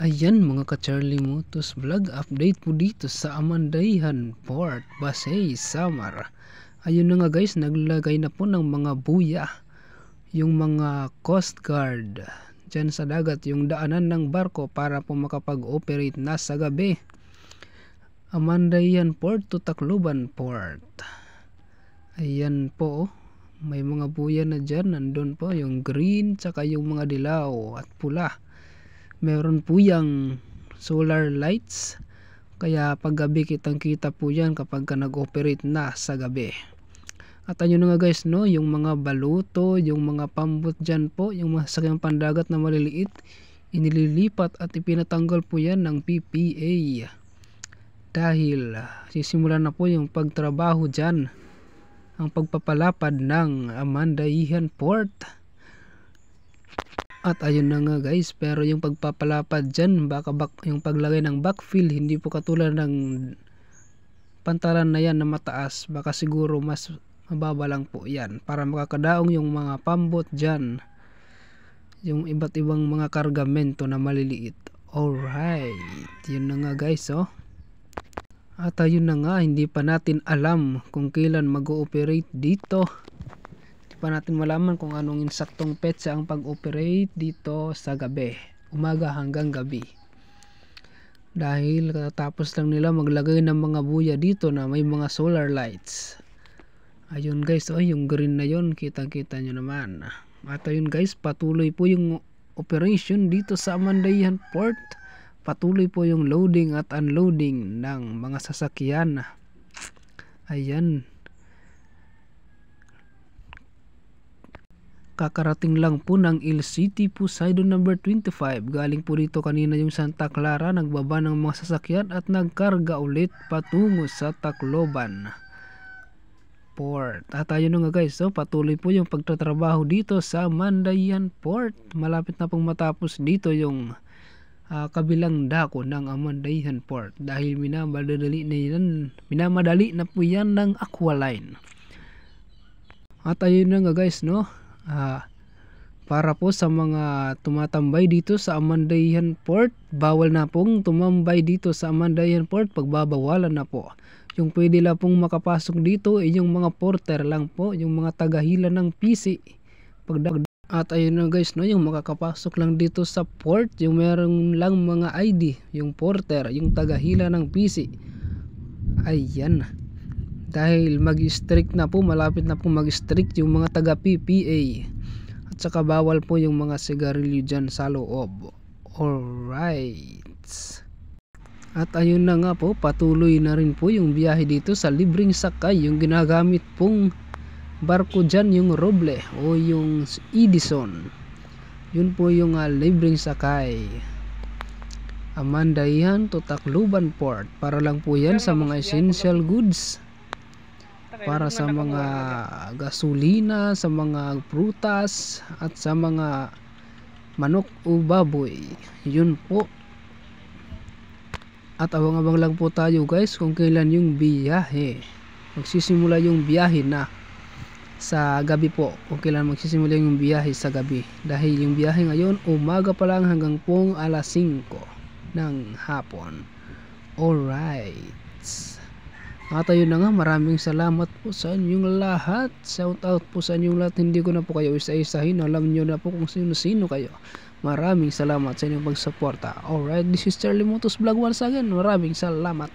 Ayan mga ka-Charlie Motos Vlog, update po dito sa Amandayhan Port, Pasay, Samar. Ayun na nga guys, naglagay na po ng mga buya yung mga Coast Guard dyan sa dagat, yung daanan ng barko para po makapag-operate na sa gabi. Amandayhan Port to Tacloban Port. Ayan po, may mga buya na dyan, nandun po yung green tsaka yung mga dilaw at pula. Meron po yung solar lights, kaya pag gabi kitang kita po yan kapag nag-operate na sa gabi. At ayun na nga guys, no, yung mga baluto, yung mga pambot dyan po, yung mga sakyang pandagat na maliliit, inililipat at ipinatanggal po yan ng PPA dahil sisimulan na po yung pagtrabaho dyan, ang pagpapalapad ng Amandayhan Port. At ayun na nga guys, pero yung pagpapalapad dyan, baka yung paglagay ng backfill, hindi po katulad ng pantalan na yan na mataas, baka siguro mas mababa lang po yan para makakadaong yung mga pambot dyan, yung iba't ibang mga kargamento na maliliit. Alright, yun na nga guys, oh. At ayun na nga, hindi pa natin alam kung kailan mag-ooperate dito. Pa natin malaman kung anong insaktong petsa ang pag-operate dito sa gabi, umaga hanggang gabi, dahil katapos lang nila maglagay ng mga buya dito na may mga solar lights. Ayun guys, oh, yung green na yon, kita nyo naman. At ayun guys, patuloy po yung operation dito sa Amandayhan Port, patuloy po yung loading at unloading ng mga sasakyan. Ayan, kakarating lang po ng LCT Poseidon number 25. Galing po dito kanina yung Santa Clara, nagbaba ng mga sasakyan at nagkarga ulit patungo sa Tacloban Port. At ayun na nga guys, so patuloy po yung pagtatrabaho dito sa Amandayhan Port. Malapit na pong matapos dito yung kabilang dako ng Amandayhan Port dahil minamadali na po yan ng Aqualine. At ayun na nga guys, no, para po sa mga tumatambay dito sa Amandayhan Port, bawal na pong tumambay dito sa Amandayhan Port, pagbabawalan na po. Yung pwede lang pong makapasok dito ay yung mga porter lang po, yung mga tagahila ng PC. At ayun na guys, no, yung makakapasok lang dito sa port, yung meron lang mga ID, yung porter, yung tagahila ng PC. Ayan, dahil mag-strict na po, malapit na po mag-strict yung mga taga PPA, at saka bawal po yung mga sigarilyo dyan sa loob. Alright, at ayun na nga po, patuloy na rin po yung biyahe dito sa libreng sakay, yung ginagamit pong barko dyan, yung Roble o yung Edison. Yun po yung libreng sakay, Amandayhan to Tacloban Port. Para lang po yan sa mga essential goods, para sa mga gasolina, sa mga prutas at sa mga manok o baboy. Yun po. At abang-abang lang po tayo guys kung kailan yung biyahe. Magsisimula yung biyahe na sa gabi po, kung kailan magsisimula yung biyahe sa gabi, dahil yung biyahe ngayon umaga pa lang hanggang pong alas 5 ng hapon. Alright, at ayun na nga, maraming salamat po sa inyong lahat. Shout out po sa inyong lahat, hindi ko na po kayo isa-isahin, alam nyo na po kung sino-sino kayo. Maraming salamat sa inyong pagsuporta. Alright, this is Charlie Motos Vlog once again. Maraming salamat.